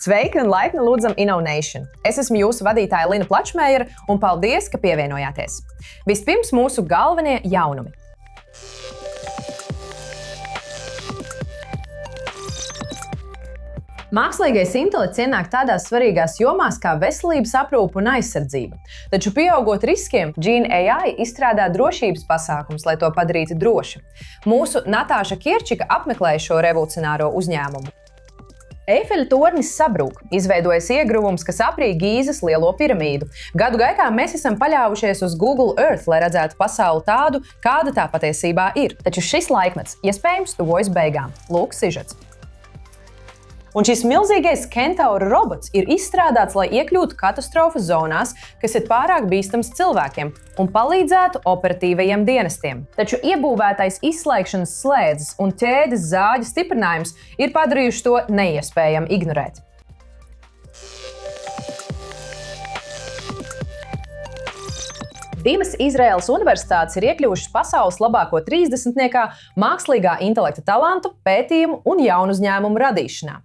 Sveiki un laipni lūdzam Innovation. Es esmu jūsu vadītāja Lina Plačmējera un paldies, ka pievienojāties. Vispirms mūsu galvenie jaunumi. Mākslīgais intelekts ienāk tādās svarīgās jomās kā veselības aprūpe un aizsardzība. Taču pieaugot riskiem, Gene AI izstrādā drošības pasākums, lai to padarītu droši. Mūsu Natāša Kierčika apmeklēja šo revolucionāro uzņēmumu. Eifeļa tornis sabrūk, izveidojas iegruvums, kas aprīja Gīzes lielo piramīdu. Gadu gaitā mēs esam paļāvušies uz Google Earth, lai redzētu pasauli tādu, kāda tā patiesībā ir. Taču šis laikmets iespējams tuvojas beigām. Lūk, sižets. Un šis milzīgais Kentaura robots ir izstrādāts, lai iekļūtu katastrofas zonās, kas ir pārāk bīstams cilvēkiem, un palīdzētu operatīvajiem dienestiem. Taču iebūvētais izslēgšanas slēdzes un ķēdes zāģu stiprinājums ir padarījuši to neiespējami ignorēt. Divas Izraēlas universitātes ir iekļuvušas pasaules labāko 30-niekā mākslīgā intelekta talantu, pētījumu un jaunu uzņēmumu radīšanā.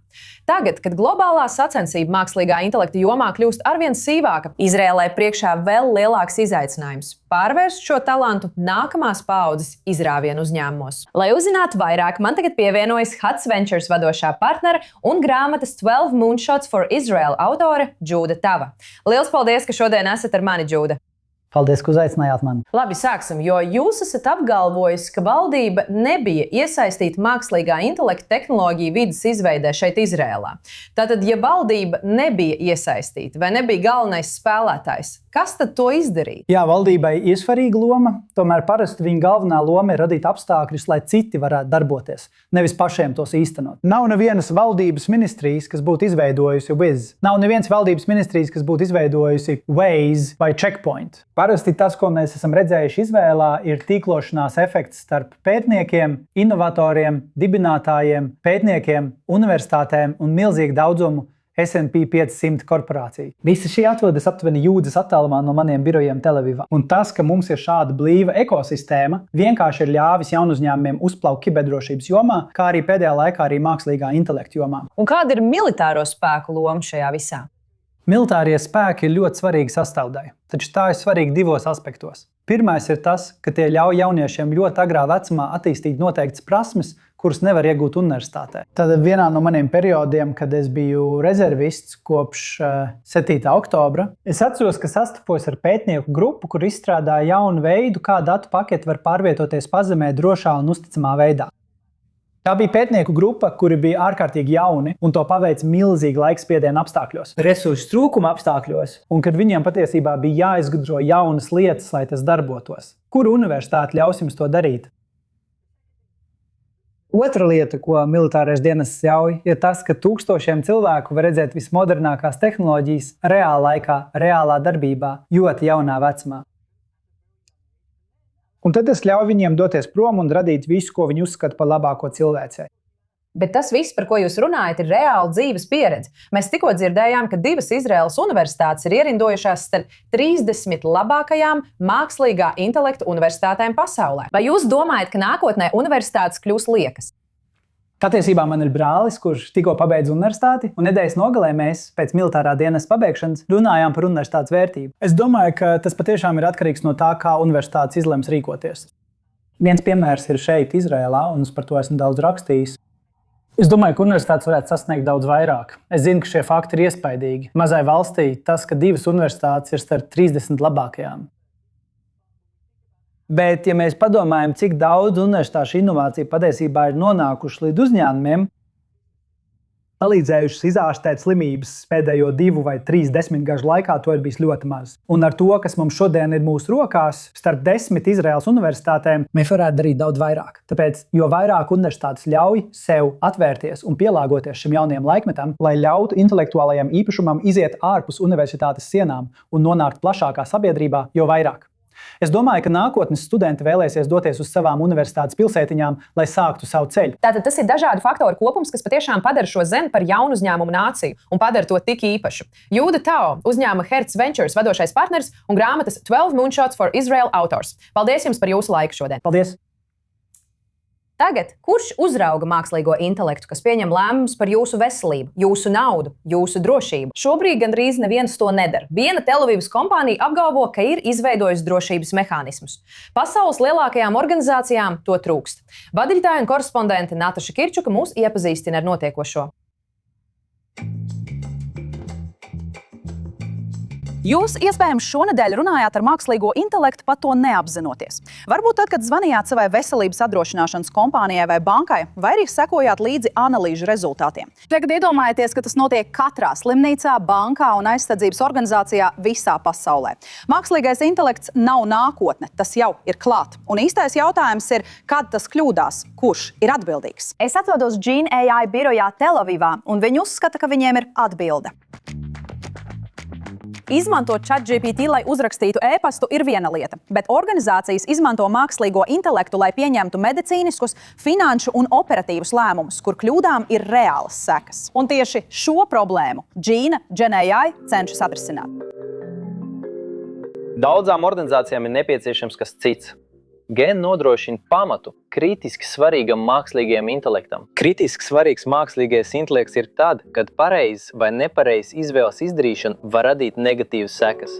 Tagad, kad globālā sacensība mākslīgā intelekta jomā kļūst arvien sīvāka, Izraēlai priekšā vēl lielāks izaicinājums – pārvērst šo talantu nākamās paaudzes izrāvienu uzņēmumos. Lai uzzinātu vairāk, man tagad pievienojas Hats Ventures vadošā partnere un grāmatas 12 Moonshots for Israel autore Džūda Tava. Liels paldies, ka šodien esat ar mani, Džūda! Paldies, ka uzaicinājāt mani. Labi, sāksim, jo jūs esat apgalvojis, ka valdība nebija iesaistīta mākslīgā intelekta tehnoloģiju vides izveidē šeit Izrēlā. Tātad, ja valdība nebija iesaistīta vai nebija galvenais spēlētājs, kas tad to izdarīja? Jā, valdībai ir svarīga loma, tomēr parasti viņa galvenā loma ir radīt apstākļus, lai citi varētu darboties, nevis pašiem tos īstenot. Nav nevienas valdības ministrijas, kas būtu izveidojusi Wiz. Nav nevienas valdības ministrijas, kas būtu izveidojusi Waze vai Checkpoint. Parasti tas, ko mēs esam redzējuši Izrēlā, ir tīklošanās efekts starp pētniekiem, inovatoriem, dibinātājiem, pētniekiem, universitātēm un milzīgu daudzumu S&P 500 korporāciju. Visa šī atrodas aptuveni jūdzes attālumā no maniem birojiem Televivā. Un tas, ka mums ir šāda blīva ekosistēma, vienkārši ir ļāvis jaunu uzņēmumiem uzplaukt kiberdrošības jomā, kā arī pēdējā laikā arī mākslīgā intelekta jomā. Un kāda ir militāro spēku loma šajā visā? Militārie spēki ir ļoti svarīga sastāvdaļa, taču tā ir svarīga divos aspektos. Pirmais ir tas, ka tie ļauj jauniešiem ļoti agrā vecumā attīstīt noteiktas prasmes, kuras nevar iegūt universitātē. Tad vienā no maniem periodiem, kad es biju rezervists kopš 7. oktobra, es atceros, ka sastapos ar pētnieku grupu, kur izstrādāja jaunu veidu, kā datu paketi var pārvietoties pazemē drošā un uzticamā veidā. Tā bija pētnieku grupa, kuri bija ārkārtīgi jauni un to paveica milzīgi laikspiediena apstākļos, resursu trūkuma apstākļos, un kad viņiem patiesībā bija jāizgudro jaunas lietas, lai tas darbotos. Kura universitāte ļaus jums to darīt? Otra lieta, ko militārais dienests ļauj, ir tas, ka tūkstošiem cilvēku var redzēt vismodernākās tehnoloģijas reālā laikā, reālā darbībā, ļoti jaunā vecumā. Un tad es ļauju viņiem doties prom un radīt visu, ko viņi uzskata par labāko cilvēcei. Bet tas viss, par ko jūs runājat, ir reāla dzīves pieredze. Mēs tikko dzirdējām, ka divas Izraēlas universitātes ir ierindojušās starp 30 labākajām mākslīgā intelekta universitātēm pasaulē. Vai jūs domājat, ka nākotnē universitātes kļūs liekas? Patiesībā man ir brālis, kurš tikko pabeidza universitāti, un nedēļas nogalē mēs, pēc militārā dienesta pabeigšanas, runājām par universitātes vērtību. Es domāju, ka tas patiešām ir atkarīgs no tā, kā universitātes izlems rīkoties. Viens piemērs ir šeit, Izrēlā, un es par to esmu daudz rakstījis. Es domāju, ka universitātes varētu sasniegt daudz vairāk. Es zinu, ka šie fakti ir iespaidīgi. Mazai valstī tas, ka divas universitātes ir starp 30 labākajām. Bet, ja mēs padomājam, cik daudz universitāšu inovāciju patiesībā ir nonākuši līdz uzņēmumiem, palīdzējušas izārstēt slimības pēdējo 2 vai 3 desmitgažu laikā, to ir bijis ļoti maz. Un ar to, kas mums šodien ir mūsu rokās, starp 10 Izraēlas universitātēm, mēs varētu darīt daudz vairāk. Tāpēc, jo vairāk universitātes ļauj sev atvērties un pielāgoties šim jaunajam laikmetam, lai ļautu intelektuālajam īpašumam iziet ārpus universitātes sienām un nonākt plašākā sabiedrībā, jo vairāk. Es domāju, ka nākotnes studenti vēlēsies doties uz savām universitātes pilsētiņām, lai sāktu savu ceļu. Tātad tas ir dažādu faktoru kopums, kas patiešām padara šo zemi par jaunu uzņēmumu nāciju un padara to tik īpašu. Džūda Tava, uzņēmuma Hats Ventures vadošais partneris un grāmatas 12 Moonshots for Israel autors. Paldies jums par jūsu laiku šodien. Paldies! Tagad, kurš uzrauga mākslīgo intelektu, kas pieņem lēmumus par jūsu veselību, jūsu naudu, jūsu drošību? Šobrīd gandrīz neviens to nedara. Viena Telavivas kompānija apgalvo, ka ir izveidojusi drošības mehānismus. Pasaules lielākajām organizācijām to trūkst. Vadītāja un korespondente Nataša Kirčuka mūs iepazīstina ar notiekošo. Jūs iespējams šonedēļ runājāt ar mākslīgo intelektu, pat to neapzinoties. Varbūt tad, kad zvanījāt savai veselības apdrošināšanas kompānijai vai bankai, vai arī sekojāt līdzi analīžu rezultātiem. Tagad iedomājieties, ka tas notiek katrā slimnīcā, bankā un aizsardzības organizācijā visā pasaulē. Mākslīgais intelekts nav nākotne, tas jau ir klāt. Un īstais jautājums ir, kad tas kļūdās, kurš ir atbildīgs? Es atrodos Gene AI birojā Telavivā, un viņi uzskata, ka viņiem ir atbilde. Izmantot ChatGPT, lai uzrakstītu e-pastu, ir viena lieta, bet organizācijas izmanto mākslīgo intelektu, lai pieņemtu medicīniskus, finanšu un operatīvus lēmumus, kur kļūdām ir reālas sekas. Un tieši šo problēmu Gene AI cenšas atrisināt. Daudzām organizācijām ir nepieciešams kas cits. Gen nodrošina pamatu kritiski svarīgam mākslīgajam intelektam. Kritiski svarīgs mākslīgais intelekts ir tad, kad pareizs vai nepareizs izvēles izdarīšana var radīt negatīvas sekas.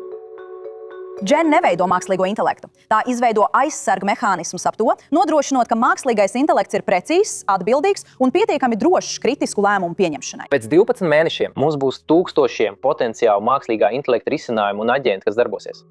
Gen neveido mākslīgo intelektu. Tā izveido aizsarga mehānismus ap to, nodrošinot, ka mākslīgais intelekts ir precīzs, atbildīgs un pietiekami drošs kritisku lēmumu pieņemšanai. Pēc 12 mēnešiem mums būs tūkstošiem potenciālu mākslīgā intelekta risinājumu un aģentu, kas darbosies.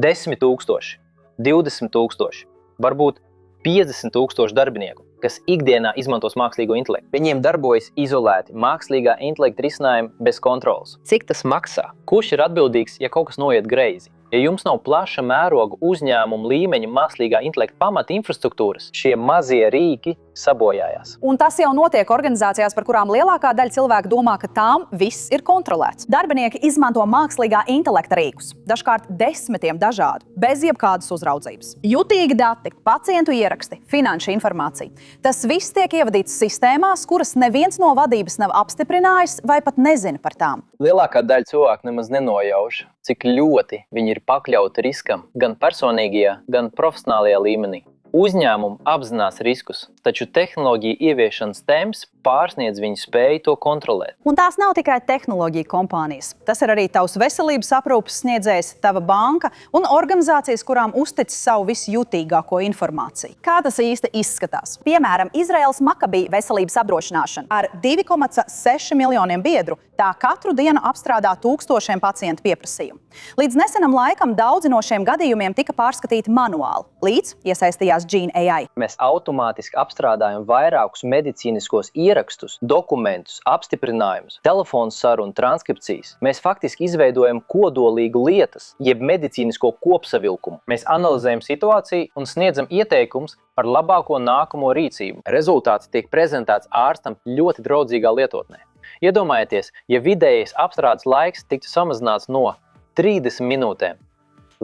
10 000. 20 000, varbūt 50 000 darbinieku, kas ikdienā izmantos mākslīgo intelektu. Viņiem darbojas izolēti mākslīgā intelekta risinājumi bez kontrolas. Cik tas maksā? Kurš ir atbildīgs, ja kaut kas noiet greizi? Ja jums nav plaša mēroga uzņēmuma līmeņa mākslīgā intelekta pamata infrastruktūras, šie mazie rīki sabojājās. Un tas jau notiek organizācijās, par kurām lielākā daļa cilvēku domā, ka tām viss ir kontrolēts. Darbinieki izmanto mākslīgā intelekta rīkus, dažkārt 10 dažādu, bez jebkādas uzraudzības. Jutīgi dati, pacientu ieraksti, finanšu informācija. Tas viss tiek ievadīts sistēmās, kuras neviens no vadības nav apstiprinājis vai pat nezina par tām. Lielākā daļa cilvēku nemaz nenojauš, cik ļoti viņi ir pakļauti riskam gan personīgajā, gan profesionālajā līmenī. Uzņēmumi apzinās riskus, taču tehnoloģiju ieviešanas temps pārsniedz viņu spēju to kontrolēt. Un tās nav tikai tehnoloģija kompānijas. Tas ir arī tavs veselības aprūpes sniedzējs, tava banka un organizācijas, kurām uztic savu visjutīgāko informāciju. Kā tas īsti izskatās? Piemēram, Izraels Maccabi veselības apdrošināšana. Ar 2,6 miljoniem biedru tā katru dienu apstrādā tūkstošiem pacientu pieprasījumu. Līdz nesenam laikam daudzi no šiem gadījumiem tika pārskatīti manuāli, līdz iesaistījās Gene AI. Mēs automātiski apstrādājam vairākus medicīniskos ierakstus, dokumentus, apstiprinājumus, telefonu sarunu, transkripcijas. Mēs faktiski izveidojam kodolīgu lietas, jeb medicīnisko kopsavilkumu. Mēs analizējam situāciju un sniedzam ieteikumus par labāko nākamo rīcību. Rezultāts tiek prezentēts ārstam ļoti draudzīgā lietotnē. Iedomājieties, ja vidējais apstrādes laiks tiktu samazināts no 30 minūtēm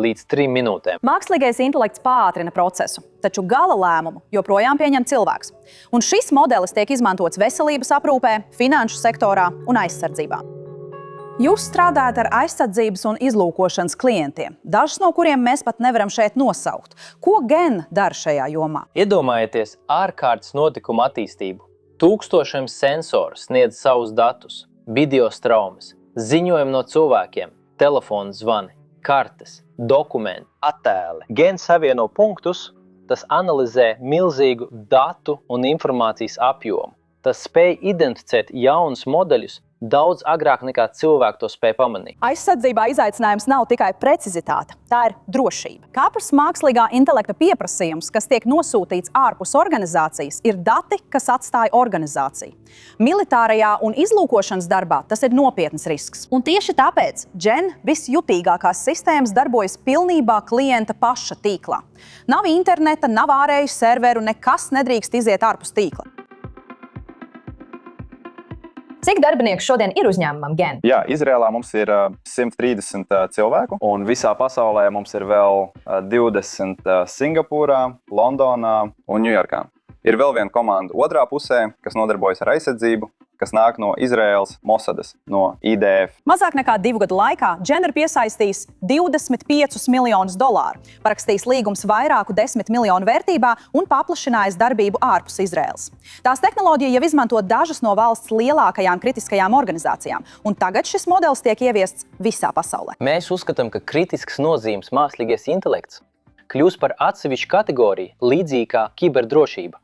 līdz 3 minūtēm. Mākslīgais intelekts pātrina procesu, taču gala lēmumu joprojām pieņem cilvēks. Un šis modelis tiek izmantots veselības aprūpē, finanšu sektorā un aizsardzībā. Jūs strādājat ar aizsardzības un izlūkošanas klientiem, dažus no kuriem mēs pat nevaram šeit nosaukt. Ko Gen dara šajā jomā? Iedomājieties ārkārtas notikumu attīstību. Tūkstošiem sensoru sniedz savus datus, video straumes, ziņojumi no cilvēkiem, telefonu zvani, kartes, dokumenti, attēli. Gen savieno punktus, tas analizē milzīgu datu un informācijas apjomu. Tas spēj identificēt jaunus modeļus daudz agrāk nekā cilvēki to spēj pamanīt. Aizsardzībā izaicinājums nav tikai precizitāte, tā ir drošība. Katrs mākslīgā intelekta pieprasījums, kas tiek nosūtīts ārpus organizācijas, ir dati, kas atstāja organizāciju. Militārajā un izlūkošanas darbā tas ir nopietns risks. Un tieši tāpēc Gen visjutīgākās sistēmas darbojas pilnībā klienta paša tīklā. Nav interneta, nav ārēju serveru, nekas nedrīkst iziet ārpus tīkla. Cik darbinieku šodien ir uzņēmumam Gen? Jā, Izrēlā mums ir 130 cilvēku, un visā pasaulē mums ir vēl 20 Singapūrā, Londonā un Ņujorkā. Ir vēl viena komanda otrā pusē, kas nodarbojas ar aizsardzību, kas nāk no Izraēlas, Mosadas, no IDF. Mazāk nekā 2 gadu laikā Jenner piesaistīs $25 miljonus, parakstīs līgums vairāku 10 miljonu vērtībā un paplašinājis darbību ārpus Izraēlas. Tās tehnoloģija jau izmanto dažas no valsts lielākajām kritiskajām organizācijām, un tagad šis modelis tiek ieviests visā pasaulē. Mēs uzskatām, ka kritisks nozīmes mākslīgais intelekts kļūs par atsevišķu kategoriju, līdzīgi kā kiberdrošība.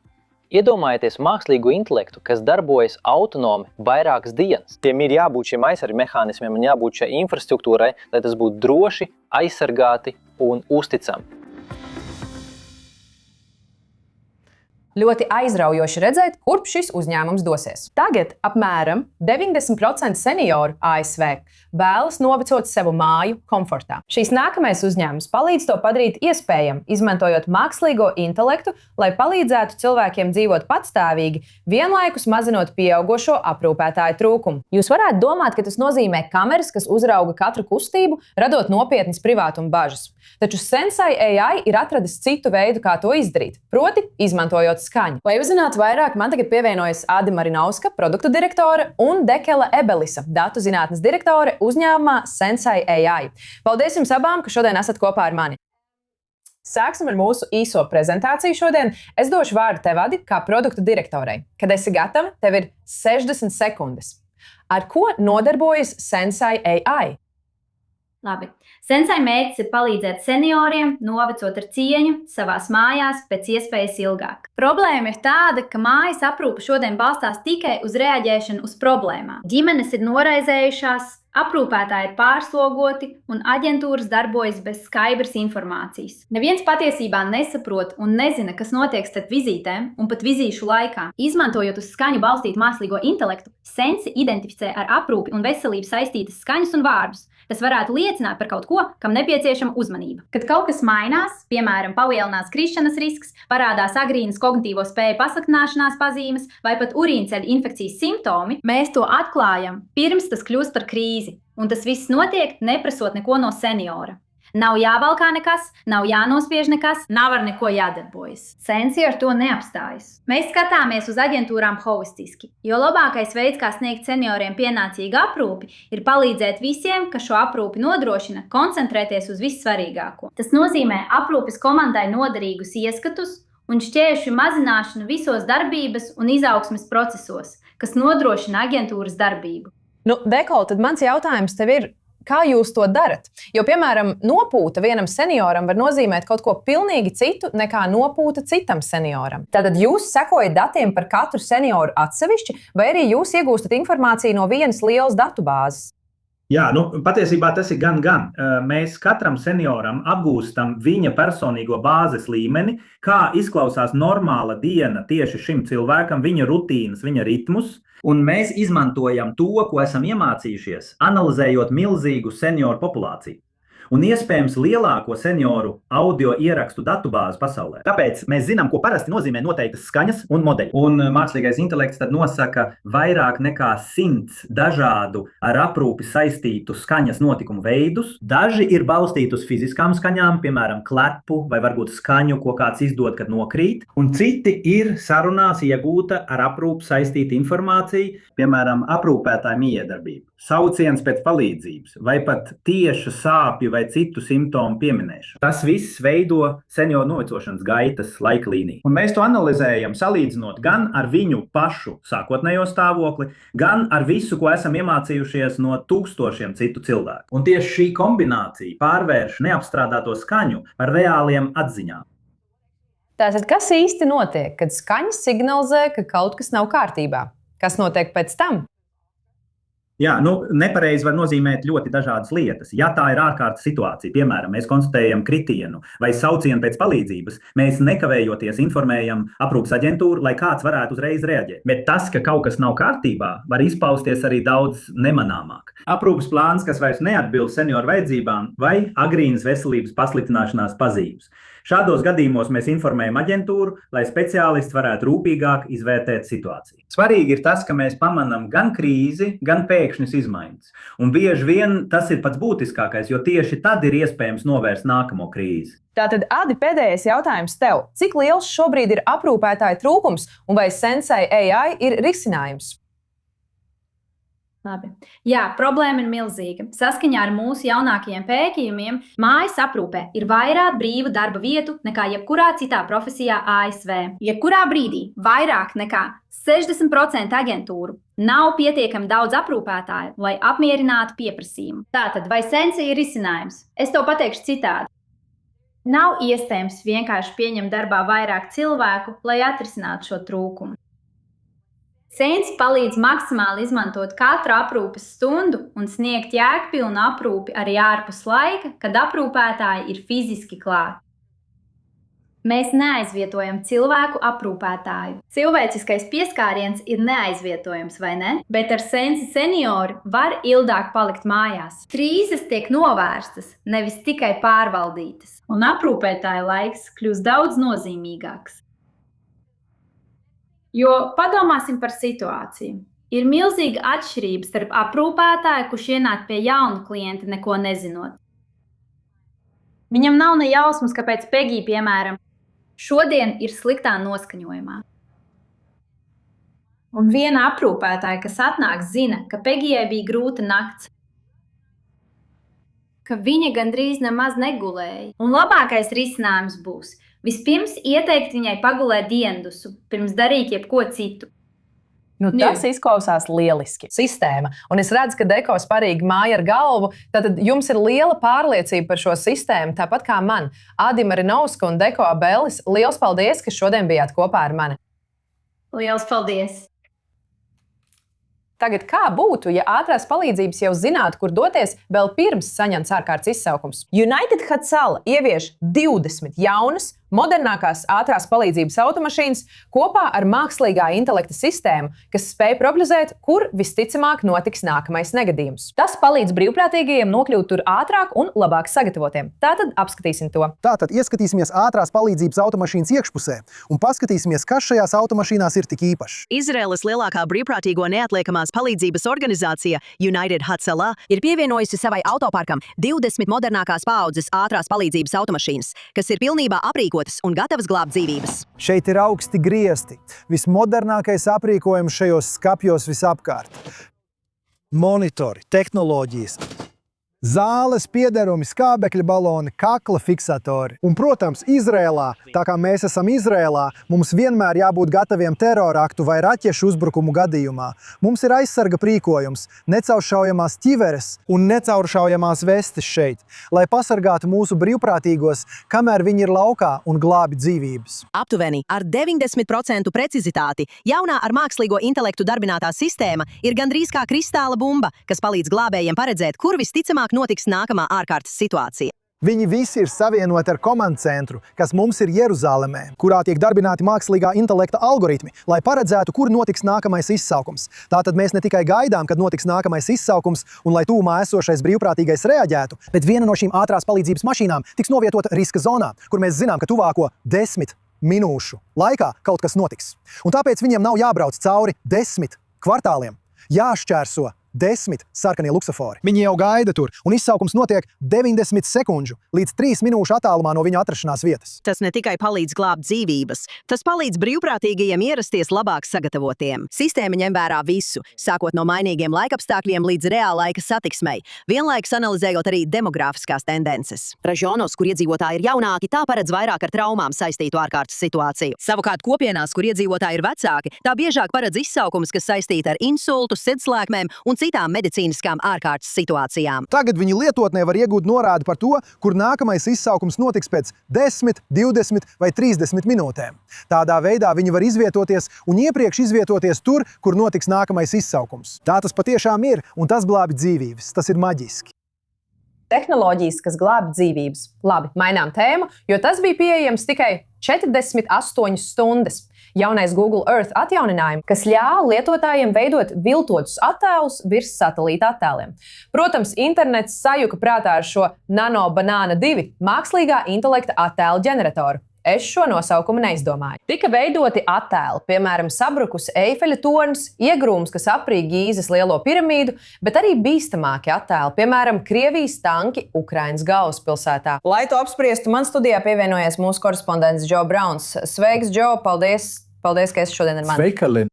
Iedomājieties mākslīgo intelektu, kas darbojas autonomi vairākas dienas. Tiem ir jābūt šiem aizsardz mehānismiem un jābūt šai infrastruktūrai, lai tas būtu droši, aizsargāti un uzticami. Ļoti aizraujoši redzēt, kurp šis uzņēmums dosies. Tagad apmēram 90% senioru ASV vēlas novecot sevu māju komfortā. Šīs nākamais uzņēmums palīdz to padarīt iespējami, izmantojot mākslīgo intelektu, lai palīdzētu cilvēkiem dzīvot patstāvīgi, vienlaikus mazinot pieaugošo aprūpētāju trūkumu. Jūs varētu domāt, ka tas nozīmē kameras, kas uzrauga katru kustību, radot nopietnas privātuma bažas. Taču Sensei AI ir atradis citu veidu, kā to izdarīt, proti izmantojot skaņu. Lai uzzinātu vairāk, man tagad pievienojas Āde Marinovska, produktu direktore, un Dekela Ebelisa, datu zinātnes direktore uzņēmumā Sensei AI. Paldies jums abām, ka šodien esat kopā ar mani. Sāksim ar mūsu īso prezentāciju šodien. Es došu vārdu tev, Adi, kā produktu direktorei. Kad esi gatava, tev ir 60 sekundes. Ar ko nodarbojas Sensei AI? Labi. Sensei mērķis ir palīdzēt senioriem novecot ar cieņu savās mājās pēc iespējas ilgāk. Problēma ir tāda, ka mājas aprūpe šodien balstās tikai uz reaģēšanu uz problēmām. Ģimenes ir noraizējušās, aprūpētāji ir pārslogoti un aģentūras darbojas bez skaidras informācijas. Neviens patiesībā nesaprot un nezina, kas notiek starp vizītēm un pat vizīšu laikā. Izmantojot uz skaņu balstītu mākslīgo intelektu, Sensi identificē ar aprūpi un veselību saistītas skaņas un vārdus. Tas varētu liecināt par kaut ko, kam nepieciešama uzmanība. Kad kaut kas mainās, piemēram, palielinās krišanas risks, parādās agrīnas kognitīvo spēju pasliktināšanās pazīmes vai pat urīnceļa infekcijas simptomi, mēs to atklājam pirms tas kļūst par krīzi, un tas viss notiek neprasot neko no seniora. Nav jāvalkā nekas, nav jānospiež nekas, nav ar neko jādarbojas. Sensi ar to neapstājas. Mēs skatāmies uz aģentūrām holistiski, jo labākais veids, kā sniegt senioriem pienācīgu aprūpi, ir palīdzēt visiem, kas šo aprūpi nodrošina, koncentrēties uz vissvarīgāko. Tas nozīmē aprūpes komandai noderīgus ieskatus un šķēršļu mazināšanu visos darbības un izaugsmes procesos, kas nodrošina aģentūras darbību. Dekola, tad mans jautājums tev ir, kā jūs to darat? Jo, piemēram, nopūta vienam senioram var nozīmēt kaut ko pilnīgi citu nekā nopūta citam senioram. Tātad jūs sekojat datiem par katru senioru atsevišķi, vai arī jūs iegūstat informāciju no vienas lielas datubāzes? Jā, patiesībā tas ir gan. Mēs katram senioram apgūstam viņa personīgo bāzes līmeni, kā izklausās normāla diena tieši šim cilvēkam, viņa rutīnas, viņa ritmus. Un mēs izmantojam to, ko esam iemācījušies, analizējot milzīgu senioru populāciju un iespējams lielāko senioru audio ierakstu datubāzi pasaulē. Tāpēc mēs zinām, ko parasti nozīmē noteiktas skaņas un modeļi. Un mākslīgais intelekts tad nosaka vairāk nekā 100 dažādu ar aprūpi saistītu skaņas notikumu veidus. Daži ir balstīti uz fiziskām skaņām, piemēram, klepu vai varbūt skaņu, ko kāds izdod, kad nokrīt. Un citi ir sarunās iegūta ar aprūpi saistīta informācija, piemēram, aprūpētāja miedarbība, sauciens pēc palīdzības vai pat tieša sāpju vai citu simptomu pieminēšanu. Tas viss veido senioru novecošanas gaitas laika līniju. Un mēs to analizējam, salīdzinot gan ar viņu pašu sākotnējo stāvokli, gan ar visu, ko esam iemācījušies no tūkstošiem citu cilvēku. Un tieši šī kombinācija pārvērš neapstrādāto skaņu par reāliem atziņām. Tātad, kas īsti notiek, kad skaņas signalizē, ka kaut kas nav kārtībā? Kas notiek pēc tam? Jā, nepareizi var nozīmēt ļoti dažādas lietas. Ja tā ir ārkārtas situācija, piemēram, mēs konstatējam kritienu vai saucienu pēc palīdzības, mēs nekavējoties informējam aprūpes aģentūru, lai kāds varētu uzreiz reaģēt. Bet tas, ka kaut kas nav kārtībā, var izpausties arī daudz nemanāmāk. Aprūpes plāns, kas vairs neatbilst senioru vajadzībām vai agrīnas veselības pasliktināšanās pazīmes. Šādos gadījumos mēs informējam aģentūru, lai speciālists varētu rūpīgāk izvērtēt situāciju. Svarīgi ir tas, ka mēs pamanām gan krīzi, gan pēkšņas izmaiņas. Un bieži vien tas ir pats būtiskākais, jo tieši tad ir iespējams novērst nākamo krīzi. Tātad, Adi, pēdējais jautājums tev. Cik liels šobrīd ir aprūpētāju trūkums un vai Sensei AI ir risinājums? Labi. Jā, problēma ir milzīga. Saskaņā ar mūsu jaunākajiem pētījumiem, mājas aprūpē ir vairāk brīvu darba vietu nekā jebkurā citā profesijā ASV. Jebkurā brīdī vairāk nekā 60% aģentūru nav pietiekami daudz aprūpētāju, lai apmierinātu pieprasījumu. Tātad, vai Sensei ir risinājums? Es to pateikšu citādi. Nav iespējams vienkārši pieņemt darbā vairāk cilvēku, lai atrisinātu šo trūkumu. Sensei palīdz maksimāli izmantot katru aprūpes stundu un sniegt jēgpilnu aprūpi arī ārpus laika, kad aprūpētāji ir fiziski klāt. Mēs neaizvietojam cilvēku aprūpētāju. Cilvēciskais pieskāriens ir neaizvietojams, vai ne? Bet ar Sensei seniori var ilgāk palikt mājās. Krīzes tiek novērstas, nevis tikai pārvaldītas, un aprūpētāja laiks kļūst daudz nozīmīgāks. Jo padomāsim par situāciju. Ir milzīga atšķirība starp aprūpētāju, kurš ienāk pie jaunu klienta neko nezinot. Viņam nav ne jausmas, kāpēc Peggy, piemēram, šodien ir sliktā noskaņojumā. Un viena aprūpētāja, kas atnāk, zina, ka Peggyjai bija grūta nakts, ka viņa gandrīz nemaz negulēja. Un labākais risinājums būs vispirms ieteikt viņai pagulēt diendusu, pirms darīt jebko citu. Tas izklausās lieliski. Sistēma. Un es redzu, ka Deko sparīgi māja ar galvu. Tad jums ir liela pārliecība par šo sistēmu, tāpat kā man. Adi Marinovska un Deko Abelis, liels paldies, ka šodien bijāt kopā ar mani. Liels paldies! Tagad kā būtu, ja ātrās palīdzības jau zinātu, kur doties vēl pirms saņemts ārkārtas izsaukums? United Hatsala ievieš 20 jaunas, modernākās ātrās palīdzības automašīnas kopā ar mākslīgā intelekta sistēmu, kas spēj prognozēt, kur visticamāk notiks nākamais negadījums. Tas palīdz brīvprātīgajiem nokļūt tur ātrāk un labāk sagatavotiem. Tātad apskatīsim to. Tātad ieskatīsimies ātrās palīdzības automašīnas iekšpusē un paskatīsimies, kas šajās automašīnās ir tik īpašs. Izraēlas lielākā brīvprātīgo neatliekamās palīdzības organizācija United Hatsala ir pievienojusi savai autoparkam 20 modernākās paaudzes ātrās palīdzības automašīnas, kas ir pilnībā aprīkotas un gatavas glābt dzīvības. Šeit ir augsti griesti, vismodernākais aprīkojums šajos skapjos visapkārt. Monitori, tehnoloģijas, zāles piederumi, skābekļa baloni, kakla fiksatori. Un, protams, Izrēlā, tā kā mēs esam Izrēlā, mums vienmēr jābūt gataviem teroraktu vai raķešu uzbrukumu gadījumā. Mums ir aizsarga prīkojums, necauršaujamās ķiveres un necauršaujamās vestes šeit, lai pasargātu mūsu brīvprātīgos, kamēr viņi ir laukā un glābi dzīvības. Aptuveni ar 90% precizitāti jaunā ar mākslīgo intelektu darbinātā sistēma ir gandrīz kā kristāla bumba, kas palīdz glābējiem paredzēt, kur visticamāk notiks nākamā ārkārtas situācija. Viņi visi ir savienoti ar komandcentru, kas mums ir Jeruzālemē, kurā tiek darbināti mākslīgā intelekta algoritmi, lai paredzētu, kur notiks nākamais izsaukums. Tātad mēs ne tikai gaidām, kad notiks nākamais izsaukums un lai tūmā esošais brīvprātīgais reaģētu, bet viena no šīm ātrās palīdzības mašīnām tiks novietota riska zonā, kur mēs zinām, ka tuvāko 10 minūšu laikā kaut kas notiks. Un tāpēc viņiem nav jābrauc cauri 10 kvartāliem, jāšķērso 10 sarkanie luksofori. Viņi jau gaida tur, un izsaukums notiek 90 sekundžu līdz 3 minūšu attālumā no viņa atrašanās vietas. Tas ne tikai palīdz glābt dzīvības, tas palīdz brīvprātīgajiem ierasties labāk sagatavotiem. Sistēma ņem vērā visu, sākot no mainīgiem laikapstākļiem līdz reālaika satiksmei, vienlaikus analizējot arī demogrāfiskās tendences. Ražonos, kur iedzīvotāji ir jaunāki, tā paredz vairāk ar traumām saistītu ārkārtas situāciju. Savukārt kopienās, kur iedzīvotāji ir vecāki, tā biežāk paredz izsaukums, kas saistīti ar insultu, sirdslēkmēm un citām medicīniskām ārkārtas situācijām. Tagad viņi lietotnē var iegūt norādi par to, kur nākamais izsaukums notiks pēc 10, 20 vai 30 minūtēm. Tādā veidā viņi var izvietoties un iepriekš izvietoties tur, kur notiks nākamais izsaukums. Tā tas patiešām ir, un tas glābi dzīvības. Tas ir maģiski. Tehnoloģijas, kas glāb dzīvības. Labi, mainām tēmu, jo tas bija pieejams tikai 48 stundas. Jaunais Google Earth atjauninājums, kas ļāva lietotājiem veidot viltotus attēlus virs satelīta attēliem. Protams, internets sajuka prātā ar šo Nano Banana 2 mākslīgā intelekta attēlu ģeneratoru. Es šo nosaukumu neizdomāju. Tika veidoti attēli, piemēram, sabrukusi Eifeļa tornis, iegrūms, kas aprīk Gīzes lielo piramīdu, bet arī bīstamāki attēli, piemēram, Krievijas tanki Ukrainas galvaspilsētā. Lai to apspriestu, man studijā pievienojies mūsu korespondents Džo Brauns. Sveiks, Džo! Paldies, ka esi šodien ar mani. Sveika, Lin!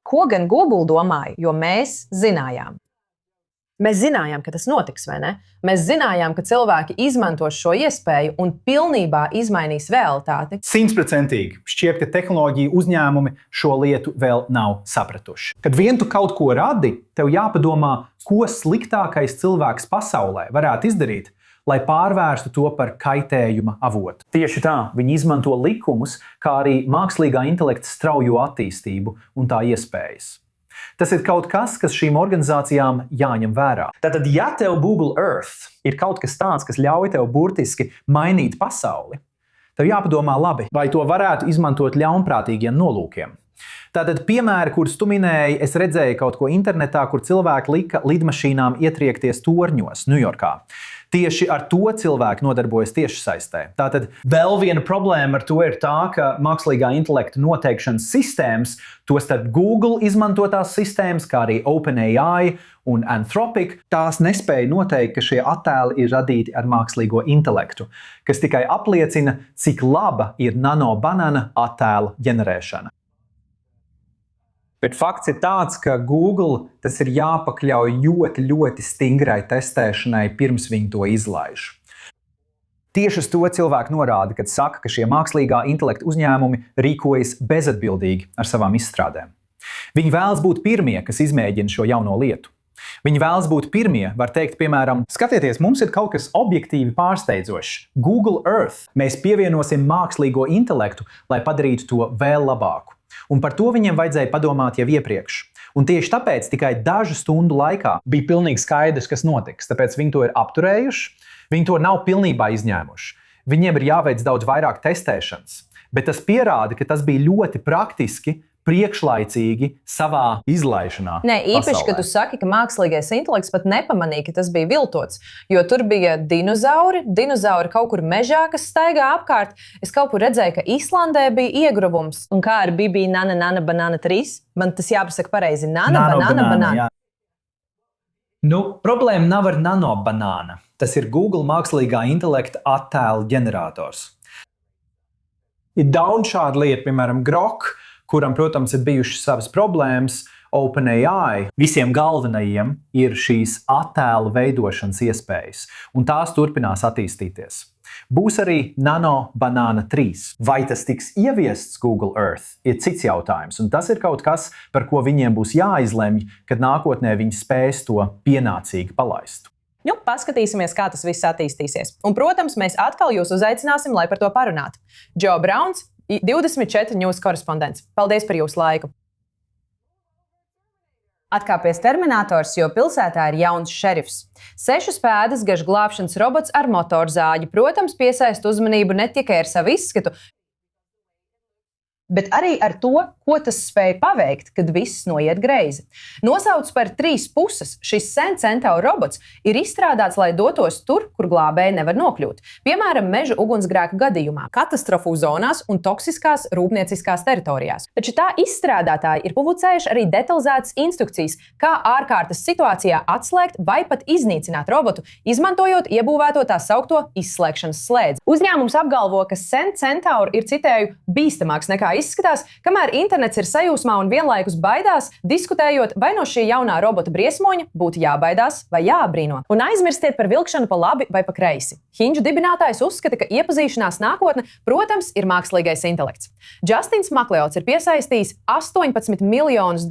Ko gan Google domāja, jo mēs zinājām? Mēs zinājām, ka tas notiks, vai ne? Mēs zinājām, ka cilvēki izmantos šo iespēju un pilnībā izmainīs realitāti. 100% šķiet, ka tehnoloģiju uzņēmumi šo lietu vēl nav sapratuši. Kad vien tu kaut ko radi, tev jāpadomā, ko sliktākais cilvēks pasaulē varētu izdarīt, lai pārvērstu to par kaitējuma avotu. Tieši tā, viņi izmanto likumus, kā arī mākslīgā intelekta straujo attīstību un tā iespējas. Tas ir kaut kas šīm organizācijām jāņem vērā. Tātad, ja tev Google Earth ir kaut kas tāds, kas ļauj tev burtiski mainīt pasauli, tev jāpadomā labi, vai to varētu izmantot ļaunprātīgiem nolūkiem. Tātad, piemēri, kurus tu minēji, es redzēju kaut ko internetā, kur cilvēki lika lidmašīnām ietriekties torņos Ņujorkā. Tieši ar to cilvēki nodarbojas tiešsaistē. Tātad vēl viena problēma ar to ir tā, ka mākslīgā intelekta noteikšanas sistēmas, tostarp Google izmantotās sistēmas, kā arī OpenAI un Anthropic, tās nespēja noteikt, ka šie attēli ir radīti ar mākslīgo intelektu, kas tikai apliecina, cik laba ir nanobanana attēlu ģenerēšana. Bet fakts ir tāds, ka Google tas ir jāpakļauj ļoti stingrai testēšanai, pirms viņi to izlaiž. Tieši uz to cilvēki norāda, kad saka, ka šie mākslīgā intelekta uzņēmumi rīkojas bezatbildīgi ar savām izstrādēm. Viņi vēlas būt pirmie, kas izmēģina šo jauno lietu. Viņi vēlas būt pirmie, var teikt, piemēram, skatieties, mums ir kaut kas objektīvi pārsteidzošs. Google Earth. Mēs pievienosim mākslīgo intelektu, lai padarītu to vēl labāku. Un par to viņiem vajadzēja padomāt jau iepriekš. Un tieši tāpēc tikai dažu stundu laikā bija pilnīgi skaidrs, kas notiks. Tāpēc viņi to ir apturējuši, viņi to nav pilnībā izņēmuši. Viņiem ir jāveic daudz vairāk testēšanas. Bet tas pierāda, ka tas bija ļoti praktiski, priekšlaicīgi savā izlaišanā. Nē, īpaši, kad tu saki, ka mākslīgais intelekts pat nepamanīja, ka tas bija viltots, jo tur bija dinozauri kaut kur mežā, kas staigā apkārt. Es kaut kur redzēju, ka Islandē bija iegruvums. Un kā ar Bibi Nana Banana 3? Man tas jāpasaka pareizi. Banana. Problēma nav ar nanobanāna. Tas ir Google mākslīgā intelekta attēlu ģenerators. Ir daudz šādu lietu, piemēram, Grok, kuram, protams, ir bijušas savas problēmas. OpenAI visiem galvenajiem ir šīs attēlu veidošanas iespējas, un tās turpinās attīstīties. Būs arī Nanobanana 3. Vai tas tiks ieviests Google Earth, ir cits jautājums, un tas ir kaut kas, par ko viņiem būs jāizlemj, kad nākotnē viņi spēs to pienācīgi palaist. Paskatīsimies, kā tas viss attīstīsies. Un, protams, mēs atkal jūs uzaicināsim, lai par to parunātu. Joe Browns, 24 News korespondents. Paldies par jūsu laiku! Atkāpies Terminators, jo pilsētā ir jauns šerifs. 6 pēdas garš glābšanas robots ar motorzāģi, protams, piesaista uzmanību ne tikai ar savu izskatu, bet arī ar to, ko tas spēj paveikt, kad viss noiet greizi. Nosaucts par 3 puses, šis Sen Centaur robots ir izstrādāts, lai dotos tur, kur glābēji nevar nokļūt. Piemēram, meža ugunsgrēku gadījumā, katastrofu zonās un toksiskās rūpnieciskās teritorijās. Taču tā izstrādātāji ir publicējuši arī detalizētas instrukcijas, kā ārkārtas situācijā atslēgt vai pat iznīcināt robotu, izmantojot iebūvēto tā saukto izslēgšanas slēdzi. Uzņēmums apgalvo, ka Sen Centaur ir, citēju, bīstamāks nekā izskatās, kamēr internets ir sajūsmā un vienlaikus baidās, diskutējot, vai no šī jaunā robota briesmoņa būtu jābaidās vai jāabrīno. Un aizmirstiet par vilkšanu pa labi vai pa kreisi. Hinge dibinātājs uzskata, ka iepazīšanās nākotne, protams, ir mākslīgais intelekts. Justins Makleots ir piesaistījis $18 miljonus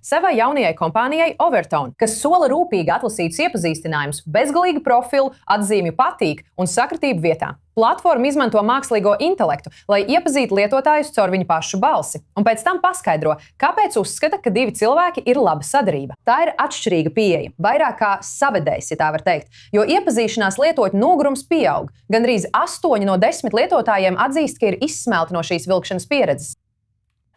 savai jaunajai kompānijai Overtone, kas sola rūpīgi atlasītus iepazīstinājumus, bezgalīgu profilu, atzīmju patīk un sakritību vietā. Platforma izmanto mākslīgo intelektu, lai iepazītu lietotājus caur viņu pašu balsi, un pēc tam paskaidro, kāpēc uzskata, ka 2 cilvēki ir laba sadarība. Tā ir atšķirīga pieeja, vairāk kā savedējs, ja tā var teikt, jo iepazīšanās lietotņu nogurums pieaug. Gandrīz 8 no 10 lietotājiem atzīst, ka ir izsmelti no šīs vilkšanas pieredzes.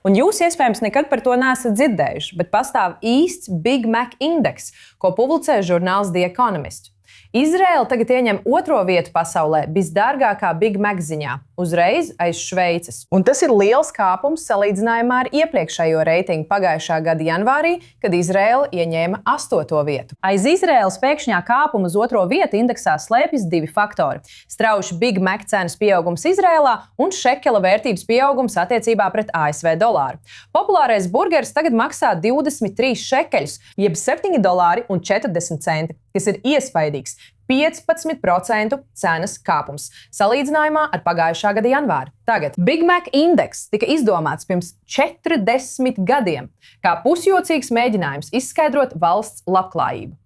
Un jūs iespējams nekad par to neesat dzirdējuši, bet pastāv īsts Big Mac indeks, ko publicē žurnāls The Economist. Izraela tagad ieņem 2. vietu pasaulē visdārgākā Big Mac ziņā, uzreiz aiz Šveices. Un tas ir liels kāpums salīdzinājumā ar iepriekšējo reitingu pagājušā gada janvārī, kad Izraela ieņēma 8. vietu. Aiz Izraēlas pēkšņā kāpuma uz 2. vietu indeksā slēpjas 2 faktori – strauji Big Mac cenas pieaugums Izraēlā un šekela vērtības pieaugums attiecībā pret ASV dolāru. Populārais burgeris tagad maksā 23 šekeļus, jeb $7,40, kas ir iespaidīgs 15% cenas kāpums, salīdzinājumā ar pagājušā gada janvāri. Tagad Big Mac indeks tika izdomāts pirms 40 gadiem, kā pusjocīgs mēģinājums izskaidrot valsts labklājību.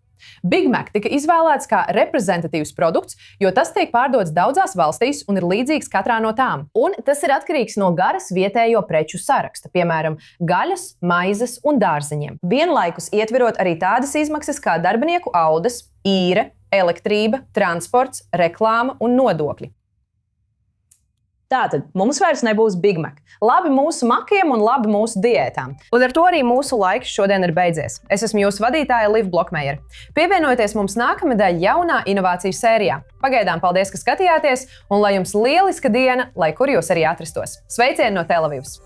Big Mac tika izvēlēts kā reprezentatīvs produkts, jo tas tiek pārdots daudzās valstīs un ir līdzīgs katrā no tām. Un tas ir atkarīgs no garas vietējo preču saraksta, piemēram, gaļas, maizes un dārzeņiem. Vienlaikus ietverot arī tādas izmaksas kā darbinieku algas, īre, elektrība, transports, reklāma un nodokļi. Tātad mums vairs nebūs Big Mac. Labi mūsu makiem un labi mūsu diētām. Un ar to arī mūsu laiks šodien ir beidzies. Es esmu jūsu vadītāja Liv Blokmejere. Pievienojieties mums nākamnedēļ jaunā inovāciju sērijā. Pagaidām paldies, ka skatījāties, un lai jums lieliska diena, lai kur jūs arī atrastos. Sveicieni no Telavivas!